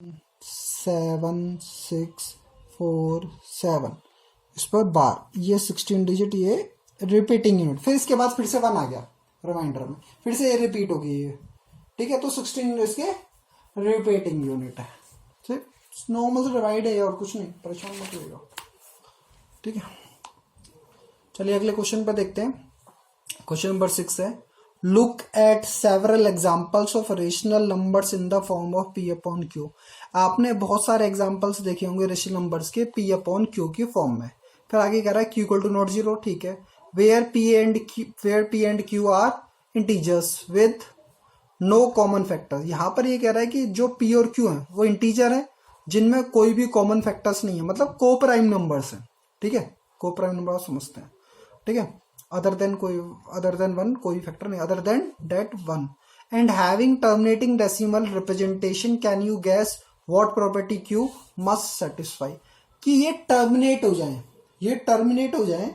7647 इस पर बार, ये 16 डिजिट, ये रिपीटिंग यूनिट, फिर इसके बाद फिर से 1 आ गया रिमाइंडर में, फिर से ये रिपीट होगी ये, ठीक है। तो 16 इसके रिपीटिंग यूनिट है, सिर्फ नॉर्मल से डिवाइड है और कुछ नहीं, परेशान मत होइएगा, ठीक है। चलिए अगले क्वेश्चन पर देखते हैं। क्वेश्चन नंबर 6 है, look at several examples of rational numbers in the form of P upon Q. आपने बहुत सारे एग्जाम्पल्स देखे होंगे रेशनल नंबर्स के पी अपॉन क्यू की फॉर्म में। फिर आगे कह रहा है Q equal to not zero, ठीक है। Where P and Q are integers with no common factor. यहां पर ये कह रहा है कि जो पी और क्यू है वो इंटीजर है जिनमें कोई भी कॉमन फैक्टर्स नहीं है, मतलब को प्राइम नंबर्स हैं, ठीक है। को प्राइम नंबर समझते हैं, ठीक है। अदर देन वन, कोई फैक्टर नहीं, other than that one, and having terminating decimal representation, can you guess what property Q must satisfy. कि ये टर्मिनेट हो जाए, ये टर्मिनेट हो जाए,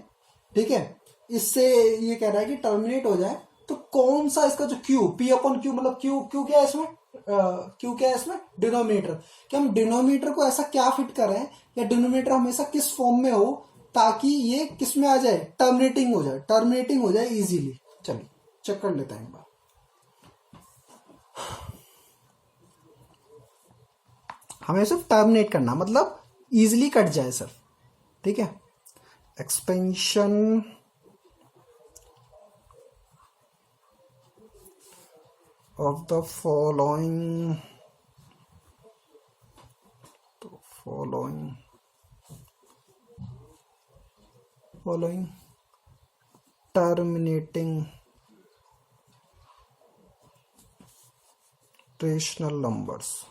ठीक है। इससे ये कह रहा है कि टर्मिनेट हो जाए तो कौन सा इसका जो क्यू, पी अपॉन क्यू, मतलब क्यू क्या है इसमें, क्यू क्या है इसमें, डिनोमिनेटर, कि हम डिनोमिनेटर को ऐसा क्या फिट करें, या डिनोमिनेटर हमेशा किस फॉर्म में हो ताकि ये किस में आ जाए, टर्मिनेटिंग हो जाए इजीली। चलिए चेक कर लेते हैं एक बार। हमें सिर्फ टर्मिनेट करना, मतलब इजीली कट जाए सर, ठीक है। Expansion of the following terminating rational numbers।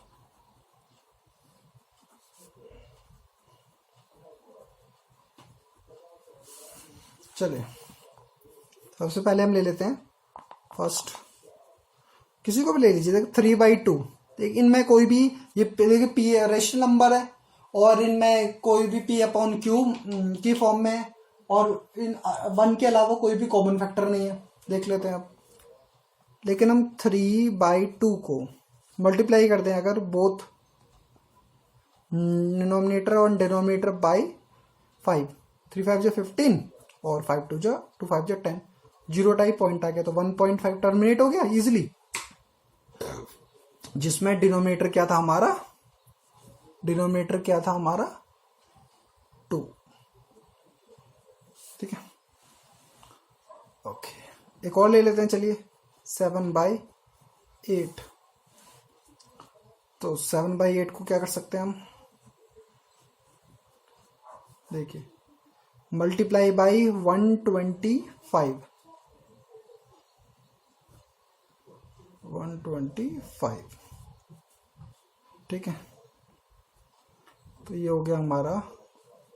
चलिए सबसे पहले हम ले लेते हैं फर्स्ट, किसी को भी ले लीजिए, देखो 3/2, देखिए इनमें कोई भी, ये देखिए पी रेशनल नंबर है और इनमें कोई भी पी अपॉन क्यू की फॉर्म में है, और इन 1 के अलावा कोई भी कॉमन फैक्टर नहीं है, देख लेते हैं अब। लेकिन हम 3/2 को मल्टीप्लाई कर दें अगर बोथ डिनोमिनेटर और डिनोमिनेटर बाई 5, 3 5 जो 15 और 5 2 जो 2 5 जो 10, जीरो टाइप पॉइंट आ गया तो 1.5 टर्मिनेट हो गया इजिली, जिसमें डिनोमिनेटर क्या था हमारा, 2, ठीक है। ओके एक और ले लेते हैं, चलिए 7/8। तो 7/8 को क्या कर सकते हैं हम, देखिए मल्टीप्लाई बाई 125, ठीक है। तो ये हो गया हमारा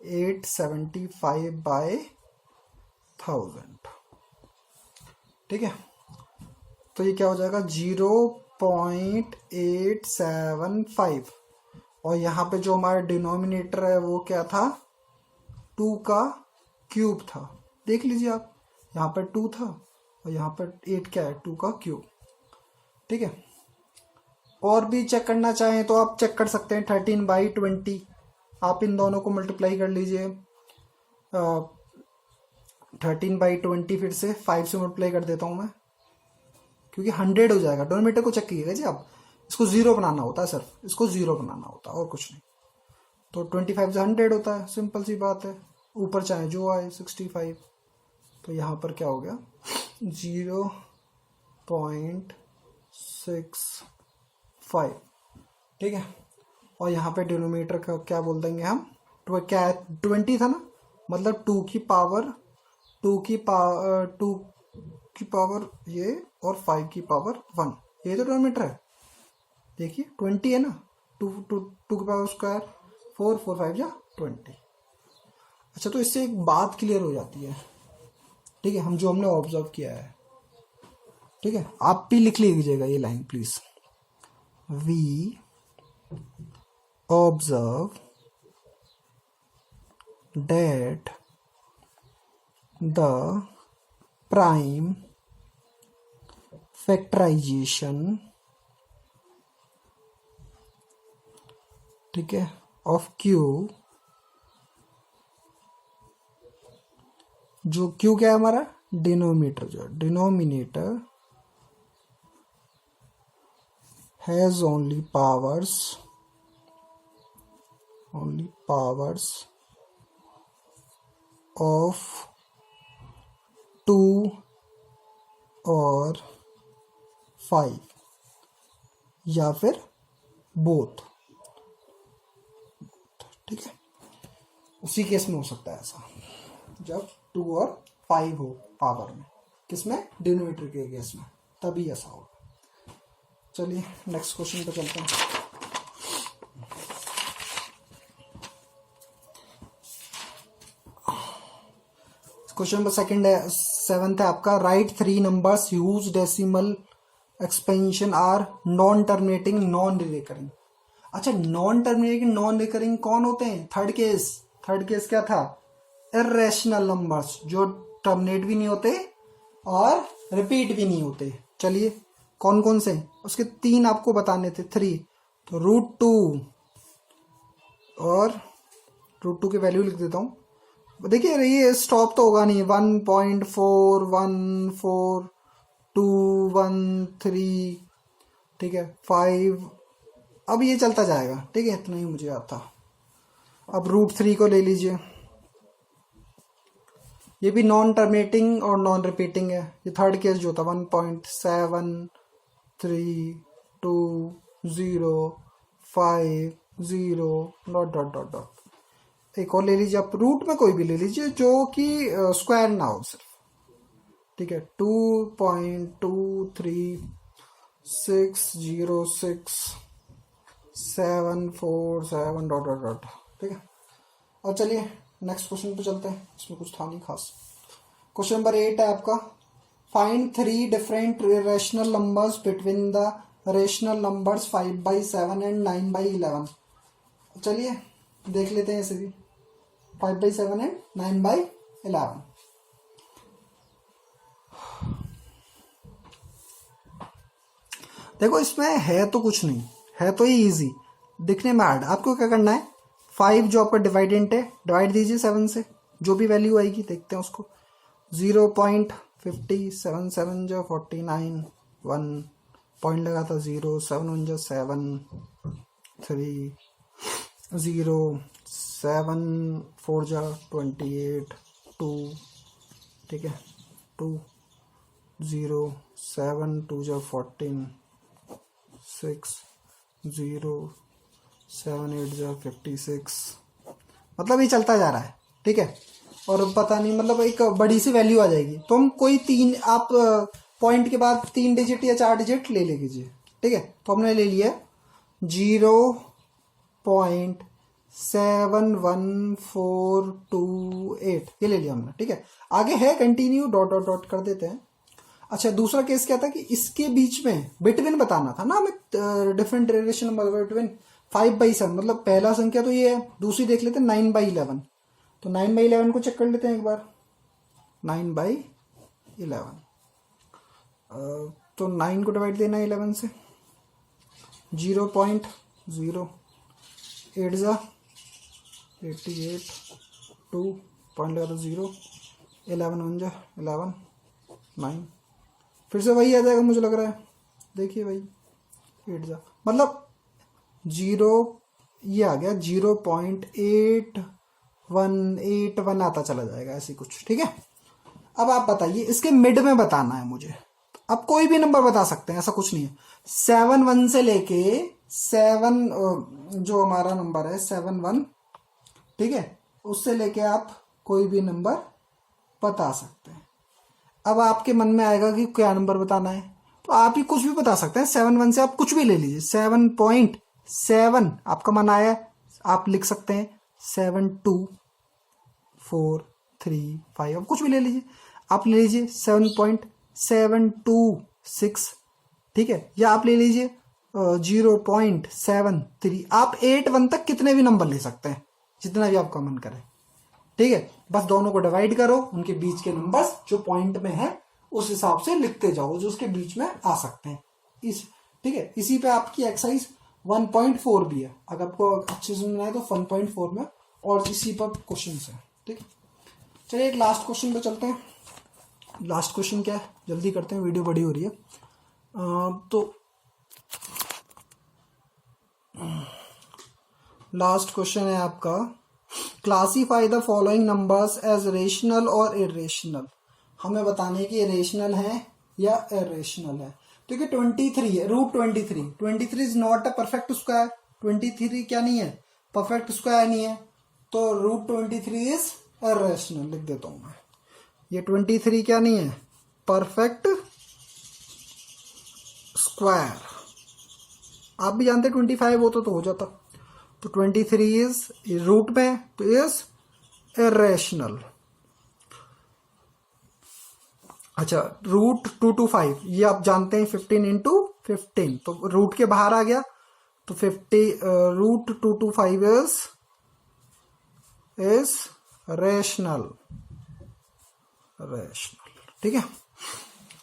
875/1000, ठीक है। तो ये क्या हो जाएगा 0.875, और यहाँ पे जो हमारा डिनोमिनेटर है वो क्या था, 2 का क्यूब था, देख लीजिए आप, यहाँ पर 2 था और यहाँ पर 8 क्या है, 2 का क्यूब, ठीक है। और भी चेक करना चाहें तो आप चेक कर सकते हैं 13/20, आप इन दोनों को मल्टीप्लाई कर लीजिए, 13/20 फिर से 5 से मल्टीप्लाई कर देता हूं मैं, क्योंकि 100 हो जाएगा। डिनोमिनेटर को चेक कीजिएगा जी आप, इसको 0 बनाना होता है सर, इसको 0 बनाना होता है और कुछ नहीं। तो 25 से 100 होता है, सिंपल सी बात है, ऊपर चाहे जो आए 65, तो यहाँ पर क्या हो गया 0.65, ठीक है। और यहाँ पे डिनोमिनेटर का क्या बोल देंगे हम, क्या 20 था ना, मतलब 2 की पावर ये और 5 की पावर 1, ये तो डिनोमिनेटर है, देखिए 20 है ना, 2 की पावर स्क्वायर 4 4 5 या 20। अच्छा तो इससे एक बात क्लियर हो जाती है, ठीक है, हम जो हमने ऑब्जर्व किया है, ठीक है। आप भी लिख लीजिएगा ये line please, we observe that the prime factorization ठीक है, ऑफ क्यू, जो क्यू क्या है हमारा डिनोमिनेटर, जो denominator has only powers of 2 और 5 या फिर बोथ। ठीक है, उसी केस में हो सकता है ऐसा जब 2 और 5 हो पावर में, किसमें डिनोमिनेटर के केस में, तभी ऐसा होगा। चलिए नेक्स्ट क्वेश्चन पे चलते हैं। क्वेश्चन नंबर सेकंड है, 7th है आपका, write 3 numbers whose decimal expansion are non terminating non recurring. अच्छा, नॉन टर्मिनेटिंग नॉन रिकरिंग कौन होते हैं? थर्ड केस क्या था? इर्रेशनल नंबर्स, जो टर्मिनेट भी नहीं होते और रिपीट भी नहीं होते। चलिए कौन कौन से, उसके 3 आपको बताने थे, 3। तो √2 और √2 की वैल्यू लिख देता हूं। देखिए ये स्टॉप तो होगा नहीं, 1.4142113, ठीक है, 5, अब ये चलता जाएगा। ठीक है, इतना ही मुझे याद था। अब √3 को ले लीजिए, ये भी नॉन टर्मिनेटिंग और नॉन रिपीटिंग है। ये थर्ड केस जो था 1.73205 एक और ले लीजिए आप, रूट में कोई भी ले लीजिए जो कि स्क्वायर ना हो सिर्फ। ठीक है, 2.236064747 ... ठीक है, और चलिए नेक्स्ट क्वेश्चन पे चलते हैं, इसमें कुछ था नहीं खास। क्वेश्चन नंबर 8 है आपका, find 3 different rational numbers between the rational numbers 5/7 and 9/11। चलिए देख लेते हैं इसे भी, 5/7 एंड 9/11। देखो इसमें है तो कुछ नहीं, है तो ये इजी, दिखने में हार्ड। आपको क्या करना है, 5 जो आपका डिवाइडेंट है, डिवाइड दीजिए 7 से, जो भी वैल्यू आएगी देखते हैं उसको। 0.5077 जो 49, 1 पॉइंट लगा था 0, 7 1 जो 7, 3 0, 7 4 जा 28, 2, ठीक है, 2 0 7 2 जा 14, 6 0 7 8 जा 56, मतलब ये चलता जा रहा है। ठीक है, और पता नहीं मतलब एक बड़ी सी वैल्यू आ जाएगी, तो हम कोई 3 आप पॉइंट के बाद 3 डिजिट या 4 डिजिट ले लीजिए। ठीक है, तो हमने ले लिया 0.71428, ये ले लिया हमने। ठीक है, आगे है कंटिन्यू, डॉट डॉट डॉट कर देते हैं। अच्छा, दूसरा केस क्या था कि इसके बीच में बिटवीन बताना था ना हमें, डिफरेंट रिलेशन नंबर बिटवीन 5/7, मतलब पहला संख्या तो ये है, दूसरी देख लेते हैं 9/11। तो 9/11 को चेक कर लेते हैं एक बार, 9/11, तो 9 को डिवाइड देना 11 से, 0.0 8 जा 88, 2 पॉइंट लगा था 0, 11 1 जा 11, 9, फिर से वही आ जाएगा मुझे लग रहा है। देखिए भाई 8 जा, मतलब 0, ये आ गया 0.8181 आता चला जाएगा ऐसे कुछ। ठीक है, अब आप बताइए इसके मिड में बताना है मुझे। अब कोई भी नंबर बता सकते हैं, ऐसा कुछ नहीं है। 7 1 से लेके 7 जो हमारा नंबर है 7 1, ठीक है, उससे लेके आप कोई भी नंबर बता सकते हैं। अब आपके मन में आएगा कि क्या नंबर बताना है, तो आप ही कुछ भी बता सकते हैं। 7 1 से आप कुछ भी ले लीजिए, 7.7 आपका मन आया, आप लिख सकते हैं 7 2 4 3 5, अब कुछ भी ले लीजिए। आप ले लीजिए 7.726, ठीक है, या आप ले लीजिए 0.73। आप 8 1 तक कितने भी नंबर ले सकते हैं, जितना भी आपका मन करे। ठीक है, बस दोनों को डिवाइड करो, उनके बीच के नंबर्स जो पॉइंट में है उस हिसाब से लिखते जाओ, जो उसके बीच में आ सकते हैं। ठीक है, इसी पे आपकी एक्सरसाइज 1.4 भी है। अगर आपको अच्छे से सुनना है तो 1.4 में, और इसी पर क्वेश्चन है। ठीक है, चलिए एक लास्ट क्वेश्चन पे चलते हैं। लास्ट क्वेश्चन क्या है, जल्दी करते हैं, वीडियो बड़ी हो रही है। तो लास्ट क्वेश्चन है आपका, classify the following numbers as rational और इरेशनल। हमें बताने की रेशनल है या इरेशनल है। ठीक है, 23 है, root 23, 23 is not a perfect square. 23 क्या नहीं है, परफेक्ट स्क्वायर नहीं है, तो रूट 23 इज इरेशनल। लिख देता हूं मैं, ये 23 क्या नहीं है, परफेक्ट स्क्वायर। आप भी जानते 25 होता तो हो जाता, तो 23 इज रूट में, तो इज इरेशनल। अच्छा, रूट 225 ये आप जानते हैं 15 इंटू 15, तो रूट के बाहर आ गया, तो 50 रूट 225 इज रेशनल। ठीक है,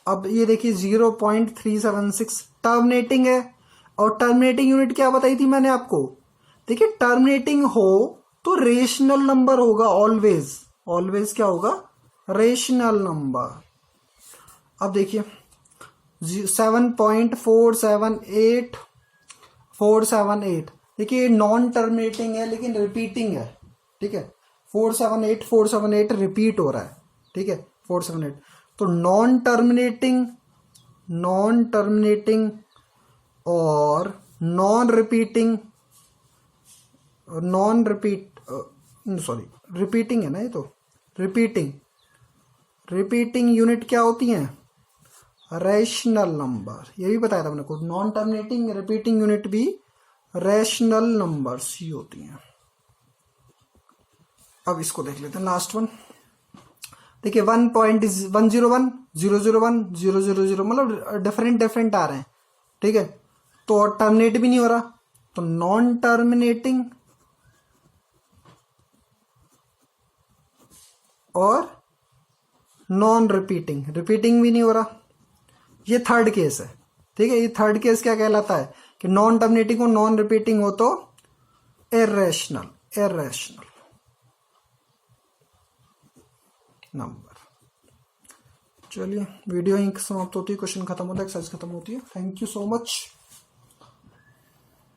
अब ये देखिए 0.376 टर्मिनेटिंग है, और टर्मिनेटिंग यूनिट क्या बताई थी मैंने आपको। देखिए टर्मिनेटिंग हो तो रेशनल नंबर होगा, ऑलवेज ऑलवेज क्या होगा, रेशनल नंबर। अब देखिए 7.478478, देखिए नॉन टर्मिनेटिंग है लेकिन रिपीटिंग है। ठीक है, 478 रिपीट हो रहा है। ठीक है, 478, तो नॉन टर्मिनेटिंग और नॉन रिपीटिंग रिपीटिंग है ना, ये तो रिपीटिंग यूनिट क्या होती है, रैशनल नंबर। ये भी बताया था मैंने को, नॉन टर्मिनेटिंग रिपीटिंग यूनिट भी रैशनल नंबर्स ही होती हैं। अब इसको देख लेते हैं, लास्ट वन। देखिए 1.101 001 000 मतलब डिफरेंट आ रहे हैं। ठीक है, तो टर्मिनेट भी नहीं हो रहा, तो नॉन टर्मिनेटिंग और नॉन रिपीटिंग भी नहीं हो रहा, ये थर्ड केस है। ठीक है, ये थर्ड केस क्या कहलाता है कि नॉन टर्मिनेटिंग हो नॉन रिपीटिंग हो तो इरेशनल नंबर। चलिए वीडियो यहीं समाप्त होती है, क्वेश्चन खत्म होता है, एक्सरसाइज खत्म होती है। Thank you so much.